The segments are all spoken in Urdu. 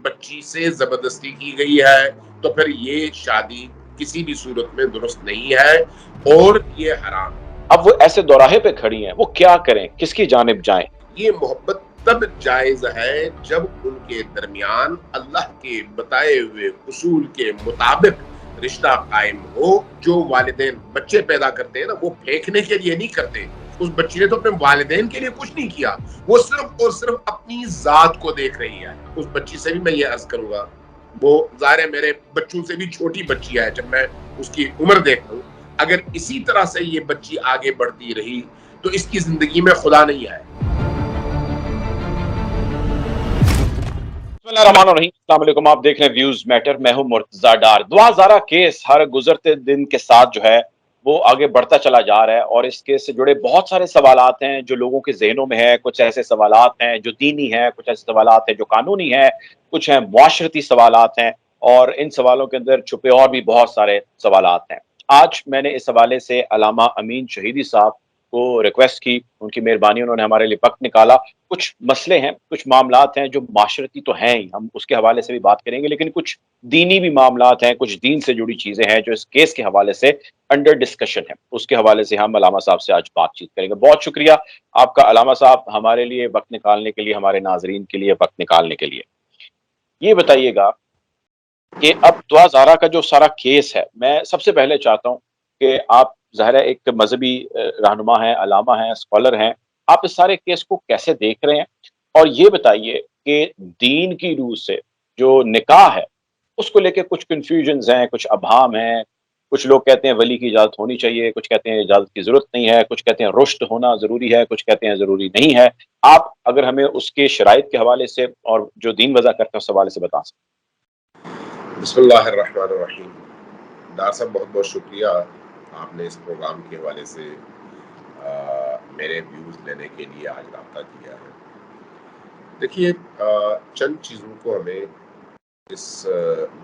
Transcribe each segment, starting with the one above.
بچی سے زبردستی کی گئی ہے تو پھر یہ شادی کسی بھی صورت میں درست نہیں ہے اور یہ حرام ہے۔ اب وہ ایسے دوراہے پہ کھڑی ہیں، وہ کیا کریں، کس کی جانب جائیں؟ یہ محبت تب جائز ہے جب ان کے درمیان اللہ کے بتائے ہوئے اصول کے مطابق رشتہ قائم ہو۔ جو والدین بچے پیدا کرتے ہیں نا، وہ پھینکنے کے لیے نہیں کرتے۔ اس بچی نے تو اپنے والدین کے لیے کچھ نہیں کیا، وہ صرف اور صرف اپنی ذات کو دیکھ رہی ہے۔ اس بچی سے بھی میں یہ عرض کروں گا، وہ ظاہر ہے میرے بچوں سے بھی چھوٹی بچی ہے، جب میں اس کی عمر دیکھتا ہوں، اگر اسی طرح سے یہ بچی آگے بڑھتی رہی تو اس کی زندگی میں خدا نہیں آئے۔ بسم اللہ الرحمن الرحیم، السلام علیکم، آپ دیکھ رہے ہیں ویوز میٹر، میں ہوں مرتضی ڈار۔ دعا زارہ کیس ہر گزرتے دن کے ساتھ جو ہے وہ آگے بڑھتا چلا جا رہا ہے، اور اس کیس سے جڑے بہت سارے سوالات ہیں جو لوگوں کے ذہنوں میں ہیں۔ کچھ ایسے سوالات ہیں جو دینی ہیں، کچھ ایسے سوالات ہیں جو قانونی ہیں، کچھ ہیں معاشرتی سوالات ہیں، اور ان سوالوں کے اندر چھپے اور بھی بہت سارے سوالات ہیں۔ آج میں نے اس حوالے سے علامہ امین شہیدی صاحب کو ریکویسٹ کی، ان کی مہربانی، انہوں نے ہمارے لیے وقت نکالا۔ کچھ مسئلے ہیں، کچھ معاملات ہیں جو معاشرتی تو ہیں ہی، ہم اس کے حوالے سے بھی بات کریں گے، لیکن کچھ دینی بھی معاملات ہیں، کچھ دین سے جڑی چیزیں ہیں جو اس کیس کے حوالے سے انڈر ڈسکشن ہے، اس کے حوالے سے ہم علامہ صاحب سے آج بات چیت کریں گے۔ بہت شکریہ آپ کا علامہ صاحب، ہمارے لیے وقت نکالنے کے لیے، ہمارے ناظرین کے لیے وقت نکالنے کے لیے۔ یہ بتائیے گا کہ اب دعا زارہ کا جو سارا کیس ہے، میں سب سے پہلے چاہتا ہوں کہ آپ ظاہر ہے ایک مذہبی رہنما ہیں، علامہ ہیں، اسکالر ہیں، آپ اس سارے کیس کو کیسے دیکھ رہے ہیں؟ اور یہ بتائیے کہ دین کی روح سے جو نکاح ہے اس کو لے کے کچھ کنفیوژنز ہیں، کچھ ابہام ہیں، کچھ لوگ کہتے ہیں ولی کی اجازت ہونی چاہیے، کچھ کہتے ہیں اجازت کی ضرورت نہیں ہے، کچھ کہتے ہیں رشد ہونا ضروری ہے، کچھ کہتے ہیں ضروری نہیں ہے۔ آپ اگر ہمیں اس کے شرائط کے حوالے سے اور جو دین وضع کرتے ہیں اس حوالے سے بتا سکیں۔ بسم اللہ الرحمن الرحیم۔ ڈار صاحب بہت بہت شکریہ، آپ نے اس پروگرام کے حوالے سے میرے ویوز لینے کے لیے آج رابطہ کیا ہے۔ دیکھیے، چند چیزوں کو ہمیں اس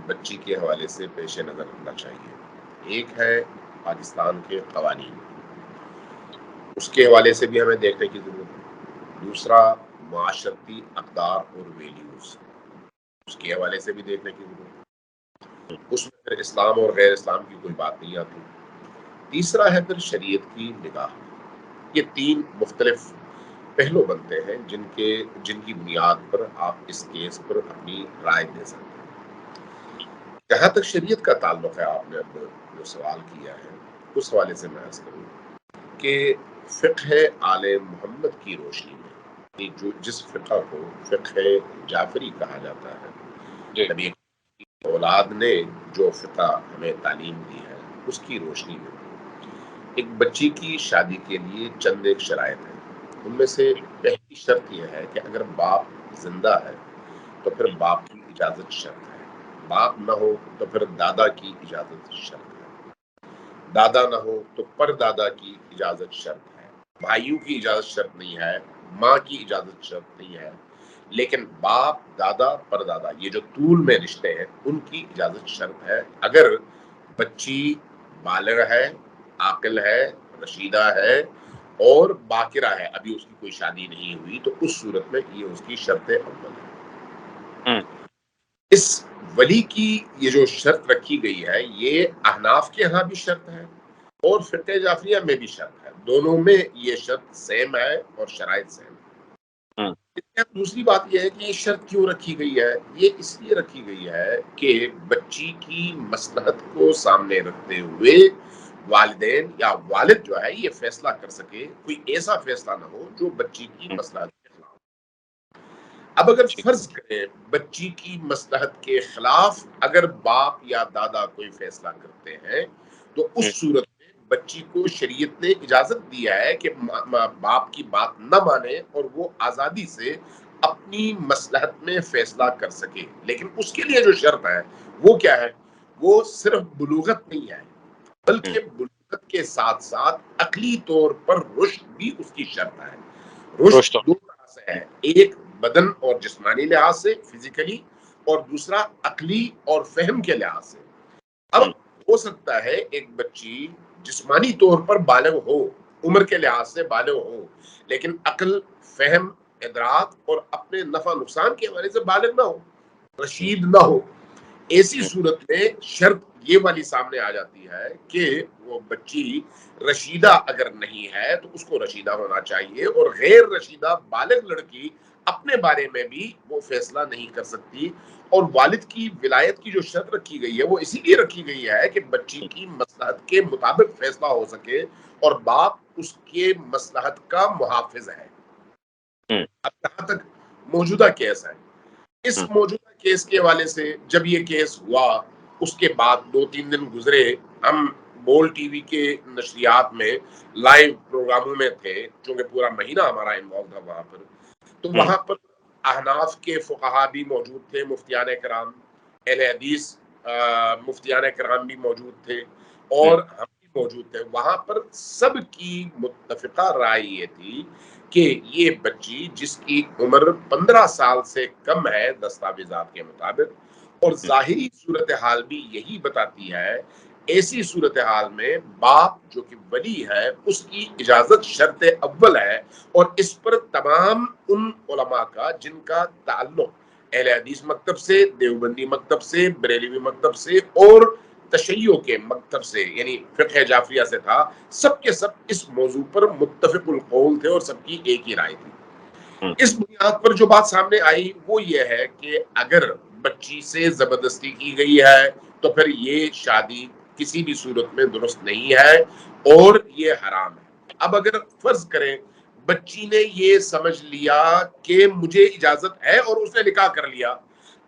بچی کے حوالے سے پیش نظر رکھنا چاہیے۔ ایک ہے پاکستان کے قوانین، اس کے حوالے سے بھی ہمیں دیکھنے کی ضرورت ہے۔ دوسرا معاشرتی اقدار اور ویلیوز، اس کے حوالے سے بھی دیکھنے کی ضرورت ہے۔ اس میں پھر اسلام اور غیر اسلام کی کوئی بات نہیں آتی۔ تیسرا ہے پھر شریعت کی نگاہ۔ یہ تین مختلف پہلو بنتے ہیں جن کی بنیاد پر آپ اس کیس پر اپنی رائے دے سکتے ہیں۔ جہاں تک شریعت کا تعلق ہے، آپ نے اب جو سوال کیا ہے اس حوالے سے میں عرض کروں کہ فقہ آل محمد کی روشنی میں، جس فقہ کو فقہ جعفری کہا جاتا ہے، جی نبی کی اولاد نے جو فقہ ہمیں تعلیم دی ہے، اس کی روشنی میں ایک بچی کی شادی کے لیے چند ایک شرائط ہیں۔ ان میں سے پہلی شرط یہ ہے کہ اگر باپ زندہ ہے تو پھر باپ کی اجازت شرط ہے، باپ نہ ہو تو پھر دادا کی اجازت شرط ہے، دادا نہ ہو تو پر دادا کی اجازت شرط ہے، بھائیوں کی اجازت شرط نہیں ہے، ماں کی اجازت شرط نہیں ہے، لیکن باپ، دادا، پر دادا، یہ جو طول میں رشتے ہیں ان کی اجازت شرط ہے۔ اگر بچی بالغ ہے، عاقل ہے، رشیدہ ہے اور باکرہ ہے، ابھی اس کی کوئی شادی نہیں ہوئی، تو اس صورت میں یہ اس کی شرط اول ہے۔ اس ولی کی یہ جو شرط رکھی گئی ہے، یہ احناف کے ہاں بھی شرط ہے اور فقہ جعفریہ میں بھی شرط ہے، دونوں میں یہ شرط سیم ہے اور شرائط سیم ہے۔ دوسری بات یہ ہے کہ یہ شرط کیوں رکھی گئی ہے؟ یہ اس لیے رکھی گئی ہے کہ بچی کی مصلحت کو سامنے رکھتے ہوئے والدین یا والد جو ہے یہ فیصلہ کر سکے، کوئی ایسا فیصلہ نہ ہو جو بچی کی مصلحت کے خلاف۔ اب اگر فرض کریں بچی کی مصلحت کے خلاف اگر باپ یا دادا کوئی فیصلہ کرتے ہیں تو اس صورت میں بچی کو شریعت نے اجازت دیا ہے کہ باپ کی بات نہ مانے اور وہ آزادی سے اپنی مصلحت میں فیصلہ کر سکے، لیکن اس کے لیے جو شرط ہے وہ کیا ہے؟ وہ صرف بلوغت نہیں ہے، بلکہ بلوغت کے ساتھ ساتھ عقلی طور پر رشد بھی اس کی شرط ہے۔ رشد دو طرح سے ہے، ایک بدن اور جسمانی لحاظ سے فزیکلی، اور دوسرا عقلی اور فہم کے لحاظ سے۔ اب ہو سکتا ہے ایک بچی جسمانی طور پر بالغ ہو، عمر کے لحاظ سے بالغ ہو، لیکن عقل، فہم، ادراک اور اپنے نفع نقصان کے حوالے سے بالغ نہ ہو۔ رشید نہ ہو، ایسی صورت میں شرط یہ والی سامنے آ جاتی ہے کہ وہ بچی رشیدہ اگر نہیں ہے تو اس کو رشیدہ ہونا چاہیے، اور غیر رشیدہ بالغ لڑکی اپنے بارے میں بھی وہ فیصلہ نہیں کر سکتی. اور والد کی ولایت کی جو شرط رکھی گئی ہے وہ اسی لیے رکھی گئی ہے کہ بچی کی مصلحت کے مطابق فیصلہ ہو سکے، اور باپ اس کے مصلحت کا محافظ ہے. اب جہاں تک موجودہ کیس ہے، اس موجودہ کیس کے حوالے سے جب یہ کیس ہوا اس کے بعد 2-3 دن گزرے، ہم بول ٹی وی کے نشریات میں لائیو پروگراموں میں تھے، چونکہ پورا مہینہ ہمارا انوالو تھا وہاں پر. تو وہاں پر احناف کے فقہا بھی موجود تھے، مفتیان کرام، اہل حدیث مفتیان کرام بھی موجود تھے، اور ہم بھی موجود تھے. وہاں پر سب کی متفقہ رائے یہ تھی کہ یہ بچی جس کی عمر 15 سال سے کم ہے دستاویزات کے مطابق، اور ظاہری صورتحال بھی یہی بتاتی ہے، ایسی صورتحال میں باپ جو کہ ولی ہے اس کی اجازت شرط اول ہے. اور اس پر تمام ان علماء کا جن کا تعلق اہل حدیث مکتب سے، دیوبندی مکتب سے، بریلوی مکتب سے اور تشیع کے مکتب سے یعنی فقہ جعفریہ سے تھا، سب کے سب اس موضوع پر متفق القول تھے اور سب کی ایک ہی رائے تھی. اس بنیاد پر جو بات سامنے آئی وہ یہ ہے کہ اگر بچی سے زبردستی کی گئی ہے تو پھر یہ شادی کسی بھی صورت میں درست نہیں ہے اور یہ حرام ہے. اب اگر فرض کریں بچی نے یہ سمجھ لیا کہ مجھے اجازت ہے اور اس نے نکاح کر لیا،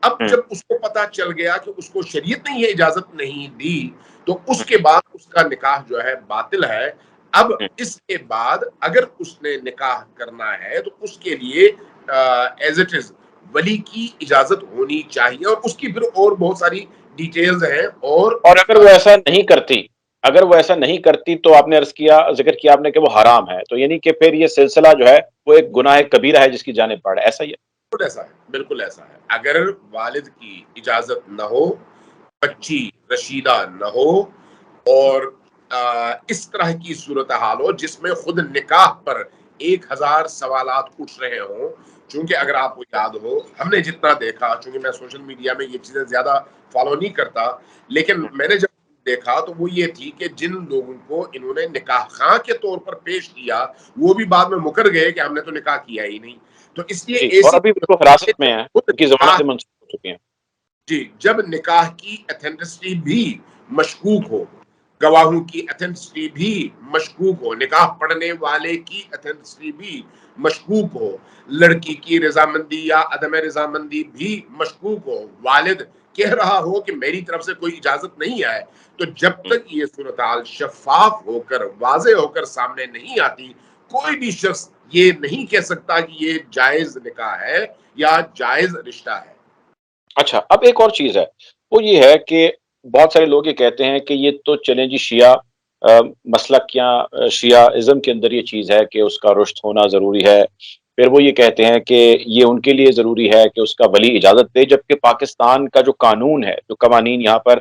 اب جب اس کو پتا چل گیا کہ اس کو شریعت نے یہ اجازت نہیں دی تو اس کے بعد اس کا نکاح جو ہے باطل ہے. اب اس کے بعد اگر اس نے نکاح کرنا ہے تو اس کے لیے ایز اٹ از ولی کی اجازت ہونی چاہیے، اور اس کی پھر اور بہت ساری ڈیٹیلز ہیں. اور اگر وہ ایسا نہیں کرتی تو آپ نے عرض کیا، ذکر کیا آپ نے کہ وہ حرام ہے، تو یعنی کہ پھر یہ سلسلہ جو ہے وہ ایک گناہ کبیرہ ہے جس کی جانب بڑھ ہے، ایسا ہی ہے؟ بالکل ایسا ہے، بالکل ایسا ہے. اگر والد کی اجازت نہ ہو، بچی رشیدہ نہ ہو، اور اس طرح کی صورتحال ہو جس میں خود نکاح پر 1000 سوالات اٹھ رہے ہوں. چونکہ اگر آپ کو یاد ہو، ہم نے جتنا دیکھا، چونکہ میں سوشل میڈیا میں یہ چیزیں زیادہ فالو نہیں کرتا، لیکن میں نے جب دیکھا تو وہ یہ تھی کہ جن لوگوں کو انہوں نے نکاح خواہ کے طور پر پیش کیا وہ بھی بعد میں مکر گئے کہ ہم نے تو نکاح کیا ہی نہیں. تو اس لیے جی، اور ایسی ابھی بالکل حراست میں ہیں، ان کی ضمانتیں منسوخ ہو چکی ہیں. جی، جب نکاح کی اتھینٹسٹی بھی مشکوک ہو، گواہوں کی اتھینٹسٹی بھی مشکوک ہو، نکاح پڑھنے والے کی اتھینٹسٹی بھی مشکوک ہو، لڑکی کی رضامندی یا عدم رضامندی بھی مشکوک ہو، والد کہہ رہا ہو کہ میری طرف سے کوئی اجازت نہیں ہے، تو جب تک یہ صورتحال شفاف ہو کر واضح ہو کر سامنے نہیں آتی، کوئی بھی شخص یہ نہیں کہہ سکتا کہ یہ جائز نکاح ہے یا جائز رشتہ ہے. اچھا، اب ایک اور چیز ہے، وہ یہ ہے کہ بہت سارے لوگ یہ کہتے ہیں کہ یہ تو چلیں جی شیعہ مسلک یا شیعہ ازم کے اندر یہ چیز ہے کہ اس کا رشت ہونا ضروری ہے. پھر وہ یہ کہتے ہیں کہ یہ ان کے لیے ضروری ہے کہ اس کا ولی اجازت دے، جبکہ پاکستان کا جو قانون ہے، جو قوانین یہاں پر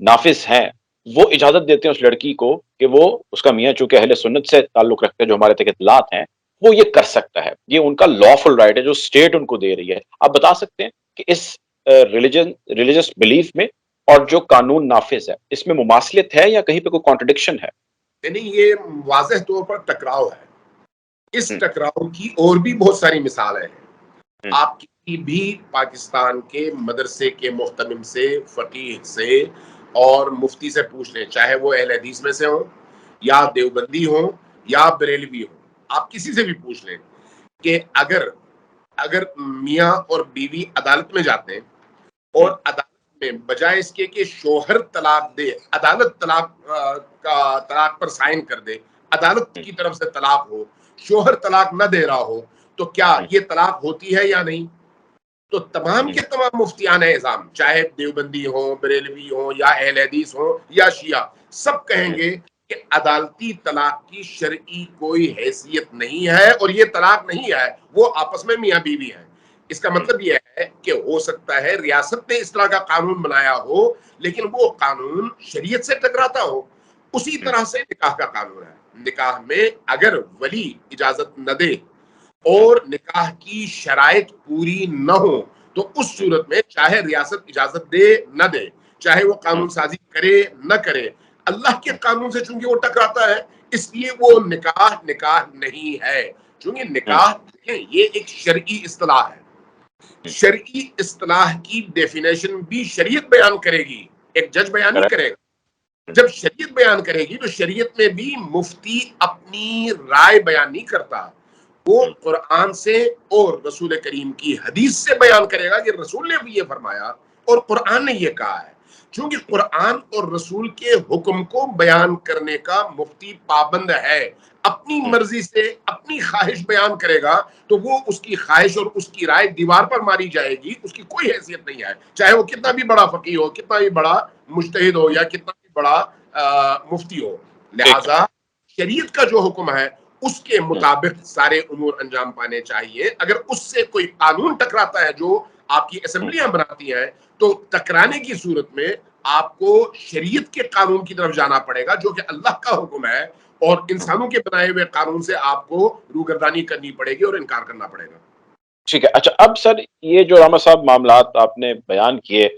نافذ ہیں، وہ اجازت دیتے ہیں اس لڑکی کو کہ وہ اس کا میاں چونکہ اہل سنت سے تعلق رکھتے ہیں، جو ہمارے تک اطلاعات ہیں، وہ یہ کر سکتا ہے. یہ ان کا لافل رائٹ ہے جو اسٹیٹ ان کو دے رہی ہے. آپ بتا سکتے ہیں کہ اس ریلیجس بلیف میں اور جو قانون نافذ ہے اس میں مماثلت ہے یا کہیں پہ کوئی کانٹرڈکشن ہے؟ یعنی یہ واضح طور پر ٹکراؤ ہے. اس ٹکراؤ کی اور بھی بہت ساری مثالیں ہیں. آپ کی بھی پاکستان کے مدرسے کے محتمم سے، فقیہ سے اور مفتی سے پوچھ لیں، چاہے وہ اہل حدیث میں سے ہوں یا دیوبندی ہوں یا بریلوی ہوں، آپ کسی سے بھی پوچھ لیں کہ اگر میاں اور بیوی عدالت میں جاتے ہیں اور عدالت میں بجائے اس کے کہ شوہر طلاق دے، عدالت طلاق پر سائن کر دے، عدالت کی طرف سے طلاق ہو، شوہر طلاق نہ دے رہا ہو، تو کیا یہ طلاق ہوتی ہے یا نہیں؟ تو تمام کے تمام مفتیان اعظام، چاہے دیوبندی ہوں، بریلوی ہوں یا اہل حدیث ہوں یا شیعہ، سب کہیں گے کہ عدالتی طلاق کی شرعی کوئی حیثیت نہیں ہے، اور یہ طلاق نہیں ہے، وہ آپس میں میاں بیوی ہیں. اس کا مطلب یہ ہے کہ ہو سکتا ہے ریاست نے اس طرح کا قانون بنایا ہو لیکن وہ قانون شریعت سے ٹکراتا ہو. اسی طرح سے نکاح کا قانون ہے. نکاح میں اگر ولی اجازت نہ دے اور نکاح کی شرائط پوری نہ ہو تو اس صورت میں چاہے ریاست اجازت دے نہ دے، چاہے وہ قانون سازی کرے نہ کرے، اللہ کے قانون سے چونکہ وہ ٹکراتا ہے، اس لیے وہ نکاح نہیں ہے. چونکہ نکاح یہ ایک شرعی اصطلاح ہے، شرعی اصطلاح کی ڈیفینیشن بھی شریعت بیان کرے گی، ایک جج بیان نہیں کرے گا. جب شریعت بیان کرے گی تو شریعت میں بھی مفتی اپنی رائے بیان نہیں کرتا، وہ قرآن سے اور رسول کریم کی حدیث سے بیان کرے گا کہ رسول نے بھی یہ فرمایا اور قرآن نے یہ کہا ہے. چونکہ قرآن اور رسول کے حکم کو بیان کرنے کا مفتی پابند ہے، اپنی مرضی سے اپنی خواہش بیان کرے گا تو وہ اس کی خواہش اور اس کی رائے دیوار پر ماری جائے گی، اس کی کوئی حیثیت نہیں ہے، چاہے وہ کتنا بھی بڑا فقیہ ہو، کتنا بھی بڑا مجتہد ہو یا کتنا بھی بڑا مفتی ہو. لہذا شریعت کا جو حکم ہے اس کے مطابق سارے امور انجام پانے چاہیے. اگر اس سے کوئی قانون ٹکراتا ہے جو آپ کی اسمبلیاں بناتی ہیں تو ٹکرانے کی صورت میں آپ کو شریعت کے قانون کی طرف جانا پڑے گا جو کہ اللہ کا حکم ہے، اور انسانوں کے بنائے ہوئے قانون سے آپ کو روگردانی کرنی پڑے گی اور انکار کرنا پڑے گا. ٹھیک ہے. اچھا اب سر یہ جو رحمت صاحب معاملات آپ نے بیان کیے،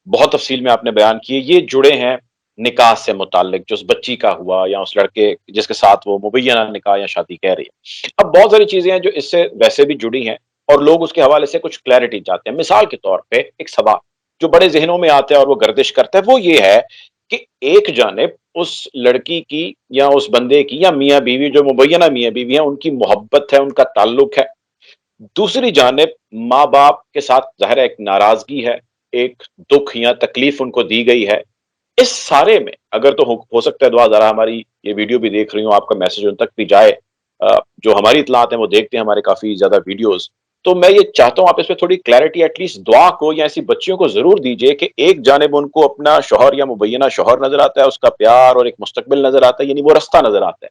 بہت تفصیل میں آپ نے بیان کیے، یہ جڑے ہیں نکاح سے متعلق جو اس بچی کا ہوا یا اس لڑکے جس کے ساتھ وہ مبینہ نکاح یا شادی کہہ رہی ہے. اب بہت ساری چیزیں ہیں جو اس سے ویسے بھی جڑی ہیں اور لوگ اس کے حوالے سے کچھ کلیئرٹی چاہتے ہیں. مثال کے طور پہ ایک سوال جو بڑے ذہنوں میں آتا ہے اور وہ گردش کرتا ہے وہ یہ ہے کہ ایک جانب اس لڑکی کی یا اس بندے کی یا میاں بیوی جو مبینہ میاں بیوی ہیں ان کی محبت ہے، ان کا تعلق ہے، دوسری جانب ماں باپ کے ساتھ ظاہر ایک ناراضگی ہے، ایک دکھ یا تکلیف ان کو دی گئی ہے. اس سارے میں اگر تو ہو سکتا ہے دعا ذرا ہماری یہ ویڈیو بھی دیکھ رہی ہوں، آپ کا میسج ان تک بھی جائے، جو ہماری اطلاعات ہیں وہ دیکھتے ہیں ہمارے کافی زیادہ ویڈیوز، تو میں یہ چاہتا ہوں آپ اس پہ تھوڑی کلیئرٹی ایٹ لیسٹ دعا کو یا ایسی بچیوں کو ضرور دیجئے کہ ایک جانب ان کو اپنا شوہر یا مبینہ شوہر نظر آتا ہے، اس کا پیار اور ایک مستقبل نظر آتا ہے، یعنی وہ رستہ نظر آتا ہے،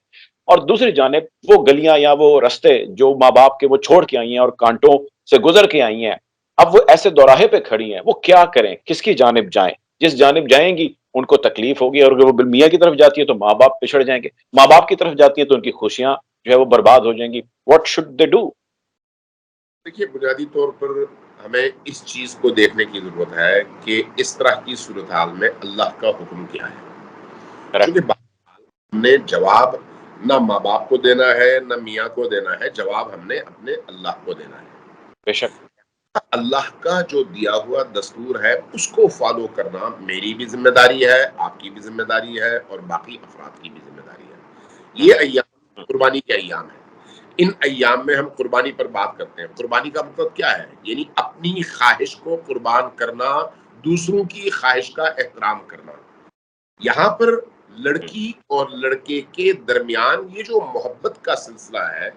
اور دوسری جانب وہ گلیاں یا وہ رستے جو ماں باپ کے وہ چھوڑ کے آئی ہیں اور کانٹوں سے گزر کے آئی ہیں، اب وہ ایسے دوراہے پہ کھڑی ہیں، وہ کیا کریں، کس کی جانب جائیں؟ جس جانب جائیں گی ان کو تکلیف ہوگی، اور اگر وہ میاں کی طرف جاتی ہے تو ماں باپ پچھڑ جائیں گے، ماں باپ کی طرف جاتی ہے تو ان کی خوشیاں جو ہے وہ برباد ہو جائیں گی. What should they do? دیکھیے، بنیادی طور پر ہمیں اس چیز کو دیکھنے کی ضرورت ہے کہ اس طرح کی صورتحال میں اللہ کا حکم کیا ہے. چونکہ ہم نے جواب نہ ماں باپ کو دینا ہے نہ میاں کو دینا ہے، جواب ہم نے اپنے اللہ کو دینا ہے. بے شک اللہ کا جو دیا ہوا دستور ہے اس کو فالو کرنا میری بھی ذمہ داری ہے، آپ کی بھی ذمہ داری ہے، اور باقی افراد کی بھی ذمہ داری ہے. یہ ایام قربانی کے ایام ہیں. ان ایام میں ہم قربانی پر بات کرتے ہیں. قربانی کا مطلب کیا ہے؟ یعنی اپنی خواہش کو قربان کرنا، دوسروں کی خواہش کا احترام کرنا. یہاں پر لڑکی اور لڑکے کے درمیان یہ جو محبت کا سلسلہ ہے،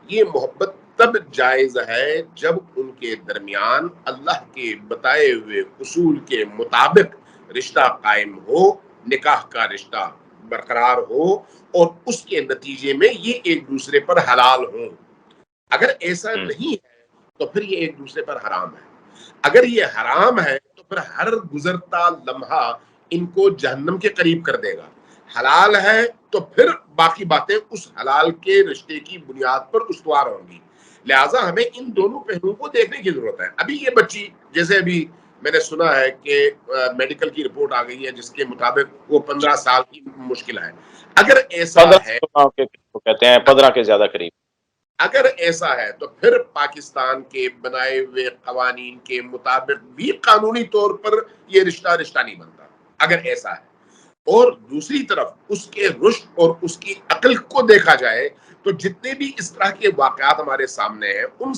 یہ محبت تب جائز ہے جب ان کے درمیان اللہ کے بتائے ہوئے اصول کے مطابق رشتہ قائم ہو، نکاح کا رشتہ برقرار ہو، اور اس کے نتیجے میں یہ ایک دوسرے پر حلال ہوں. اگر ایسا نہیں ہے تو پھر یہ ایک دوسرے پر حرام ہے. اگر یہ حرام ہے تو پھر ہر گزرتا لمحہ ان کو جہنم کے قریب کر دے گا. حلال ہے تو پھر باقی باتیں اس حلال کے رشتے کی بنیاد پر استوار ہوں گی. لہٰذا ہمیں ان دونوں پہلوؤں کو دیکھنے کی ضرورت ہے. ابھی یہ بچی، جیسے ابھی میں نے سنا ہے کہ میڈیکل کی رپورٹ آ گئی ہے جس کے مطابق وہ 15 سال کی مشکل ہے. اگر ایسا ہے، کہتے ہیں 15 کے زیادہ قریب، اگر ایسا ہے تو پھر پاکستان کے بنائے ہوئے قوانین کے مطابق بھی قانونی طور پر یہ رشتہ نہیں بنتا اگر ایسا ہے. اور دوسری طرف اس کے رشد اور اس کی عقل کو دیکھا جائے تو جتنے بھی اس طرح کے واقعات ہمارے سامنے ہیں، ان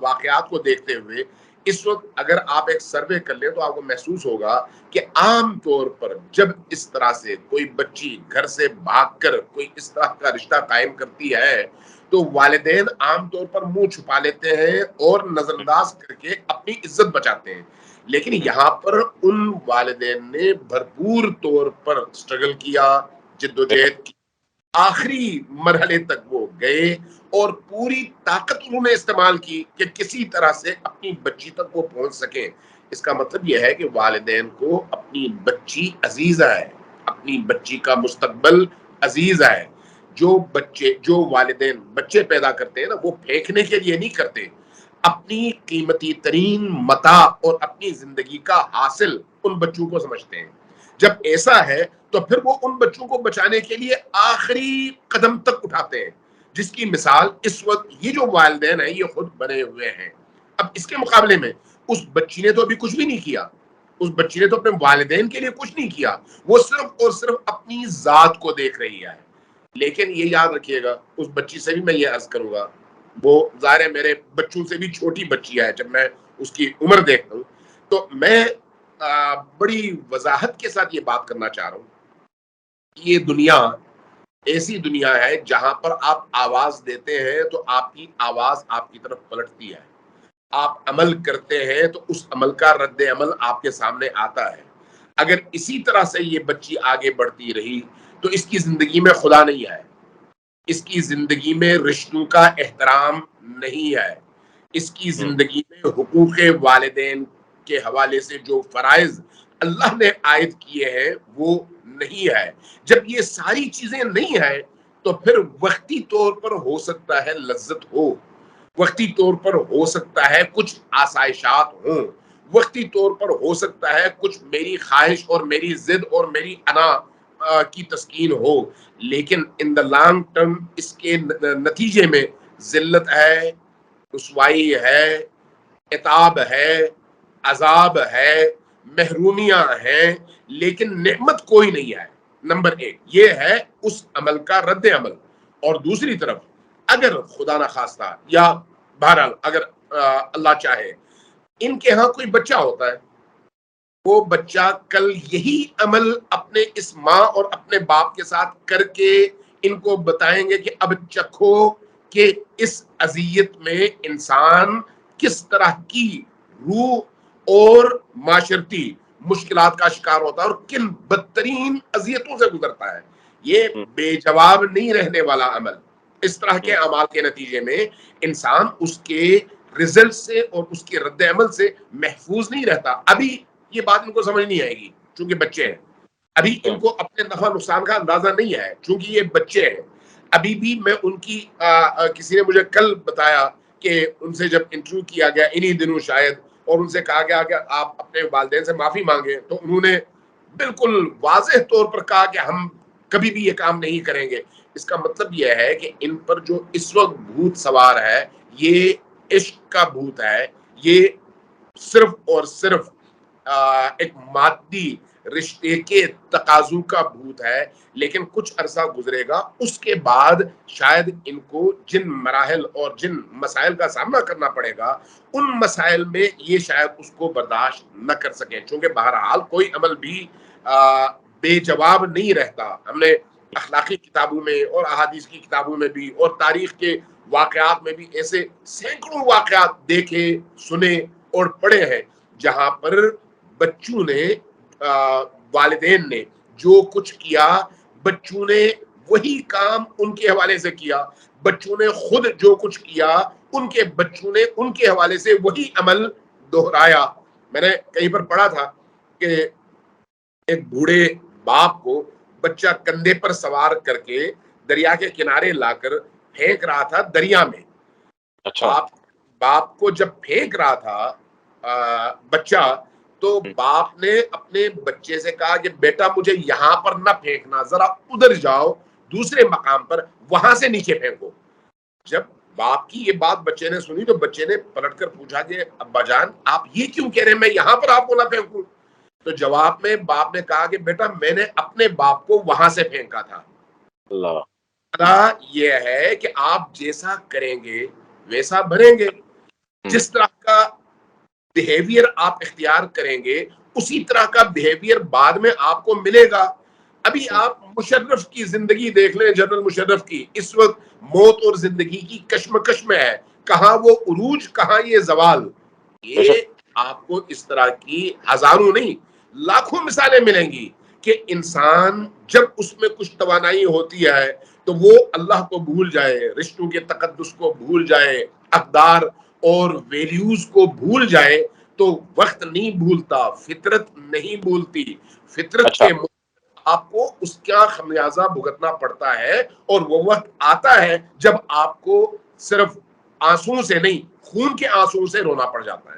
واقعات کو دیکھتے ہوئے اس وقت اگر آپ ایک سروے کر لیں تو آپ کو محسوس ہوگا کہ عام طور پر جب اس طرح سے کوئی بچی گھر سے بھاگ کر کوئی اس طرح کا رشتہ قائم کرتی ہے تو والدین عام طور پر منہ چھپا لیتے ہیں اور نظر انداز کر کے اپنی عزت بچاتے ہیں. لیکن یہاں پر ان والدین نے بھرپور طور پر سٹرگل کیا، جدوجہد کی، آخری مرحلے تک وہ گئے اور پوری طاقت انہوں نے استعمال کی کہ کسی طرح سے اپنی بچی تک وہ پہنچ سکیں. اس کا مطلب یہ ہے کہ والدین کو اپنی بچی عزیز ہے، اپنی بچی کا مستقبل عزیز ہے. جو والدین بچے پیدا کرتے ہیں نا، وہ پھینکنے کے لیے نہیں کرتے. اپنی قیمتی ترین متاع اور اپنی زندگی کا حاصل ان بچوں کو سمجھتے ہیں. جب ایسا ہے تو پھر وہ ان بچوں کو بچانے کے لیے آخری قدم تک اٹھاتے ہیں، جس کی مثال اس وقت یہ جو والدین ہیں یہ خود بنے ہوئے ہیں. اب اس کے مقابلے میں اس بچی نے تو ابھی کچھ بھی نہیں کیا، اس بچی نے تو اپنے والدین کے لیے کچھ نہیں کیا، وہ صرف اور صرف اپنی ذات کو دیکھ رہی ہے. لیکن یہ یاد رکھیے گا، اس بچی سے بھی میں یہ عرض کروں گا، وہ ظاہر ہے میرے بچوں سے بھی چھوٹی بچی ہے، جب میں اس کی عمر دیکھتا ہوں تو میں بڑی وضاحت کے ساتھ یہ بات کرنا چاہ رہا ہوں. یہ دنیا ایسی دنیا ہے جہاں پر آپ آواز دیتے ہیں تو آپ کی آواز آپ کی طرف پلٹتی ہے، آپ عمل کرتے ہیں تو اس عمل کا رد عمل آپ کے سامنے آتا ہے. اگر اسی طرح سے یہ بچی آگے بڑھتی رہی تو اس کی زندگی میں خدا نہیں ہے، اس کی زندگی میں رشتوں کا احترام نہیں ہے، اس کی زندگی میں حقوق والدین کے حوالے سے جو فرائض اللہ نے عائد کیے ہیں وہ نہیں ہے. جب یہ ساری چیزیں نہیں ہیں تو پھر وقتی طور پر ہو سکتا ہے لذت ہو، وقتی طور پر ہو سکتا ہے کچھ آسائشات ہوں، وقتی طور پر ہو سکتا ہے کچھ میری خواہش اور میری ضد اور میری انا کی تسکین ہو، لیکن ان دا لانگ ٹرم اس کے نتیجے میں ذلت ہے، رسوائی ہے، عتاب ہے، عذاب ہے، محرومیاں ہیں، لیکن نعمت کوئی نہیں ہے. نمبر ایک یہ ہے اس عمل کا رد عمل. اور دوسری طرف اگر خدا نخواستہ یا بہرحال اگر اللہ چاہے ان کے ہاں کوئی بچہ ہوتا ہے، وہ بچہ کل یہی عمل اپنے اس ماں اور اپنے باپ کے ساتھ کر کے ان کو بتائیں گے کہ اب چکھو کہ اس اذیت میں انسان کس طرح کی روح اور معاشرتی مشکلات کا شکار ہوتا ہے اور کن بدترین اذیتوں سے گزرتا ہے. یہ بے جواب نہیں رہنے والا عمل. اس طرح کے اعمال کے نتیجے میں انسان اس کے رزلٹ سے اور اس کے رد عمل سے محفوظ نہیں رہتا. ابھی یہ بات ان کو سمجھ نہیں آئے گی چونکہ بچے ہیں، ابھی ان کو اپنے نفع نقصان کا اندازہ نہیں ہے چونکہ یہ بچے ہیں. ابھی بھی میں ان کی کسی نے مجھے کل بتایا کہ ان سے جب انٹرویو کیا گیا انہی دنوں شاید اور ان سے کہا گیا کہ آپ اپنے والدین سے معافی مانگیں تو انہوں نے بالکل واضح طور پر کہا کہ ہم کبھی بھی یہ کام نہیں کریں گے. اس کا مطلب یہ ہے کہ ان پر جو اس وقت بھوت سوار ہے یہ عشق کا بھوت ہے، یہ صرف اور صرف ایک مادی رشتے کے تقاضوں کا بھوت ہے. لیکن کچھ عرصہ گزرے گا اس کے بعد شاید ان کو جن مراحل اور جن مسائل کا سامنا کرنا پڑے گا ان مسائل میں یہ شاید اس کو برداشت نہ کر سکیں، چونکہ بہرحال کوئی عمل بھی بے جواب نہیں رہتا. ہم نے اخلاقی کتابوں میں اور احادیث کی کتابوں میں بھی اور تاریخ کے واقعات میں بھی ایسے سینکڑوں واقعات دیکھے سنے اور پڑھے ہیں جہاں پر بچوں نے والدین نے جو کچھ کیا، بچوں نے وہی کام ان کے حوالے سے کیا، بچوں نے خود جو کچھ کیا ان کے بچوں نے ان کے حوالے سے وہی عمل دہرایا. میں نے کہیں پر پڑھا تھا کہ ایک بوڑھے باپ کو بچہ کندھے پر سوار کر کے دریا کے کنارے لا کر پھینک رہا تھا دریا میں. اچھا باپ کو جب پھینک رہا تھا بچہ تو باپ نے اپنے بچے سے کہا کہ بیٹا مجھے یہاں پر نہ پھینکنا، ذرا ادھر جاؤ دوسرے مقام پر وہاں سے نیچے پھینکو. جب باپ کی یہ بات بچے نے سنی تو بچے نے پلٹ کر پوچھا کہ ابا جان آپ یہ کیوں کہہ رہے ہیں میں یہاں پر آپ کو نہ پھینکوں؟ تو جواب میں باپ نے کہا کہ بیٹا میں نے اپنے باپ کو وہاں سے پھینکا تھا. اللہ یہ ہے کہ آپ جیسا کریں گے ویسا بنیں گے، جس طرح کا بیہیویئر آپ اختیار کریں گے اسی طرح کا بیہیویئر بعد میں آپ کو ملے گا. ابھی آپ مشرف کی زندگی دیکھ لیں، جنرل مشرف کی اس وقت موت اور زندگی کی کشمکش میں ہے، کہاں وہ عروج کہاں یہ زوال. یہ آپ کو اس طرح کی ہزاروں نہیں لاکھوں مثالیں ملیں گی کہ انسان جب اس میں کچھ توانائی ہوتی ہے تو وہ اللہ کو بھول جائے، رشتوں کے تقدس کو بھول جائے، اقدار اور ویلیوز کو بھول جائے تو وقت نہیں بھولتا، فطرت نہیں بھولتی. فطرت کے آپ کو اس کا خمیازہ بھگتنا پڑتا ہے اور وہ وقت آتا ہے جب آپ کو صرف آنسو سے نہیں، خون کے آنسو سے رونا پڑ جاتا ہے.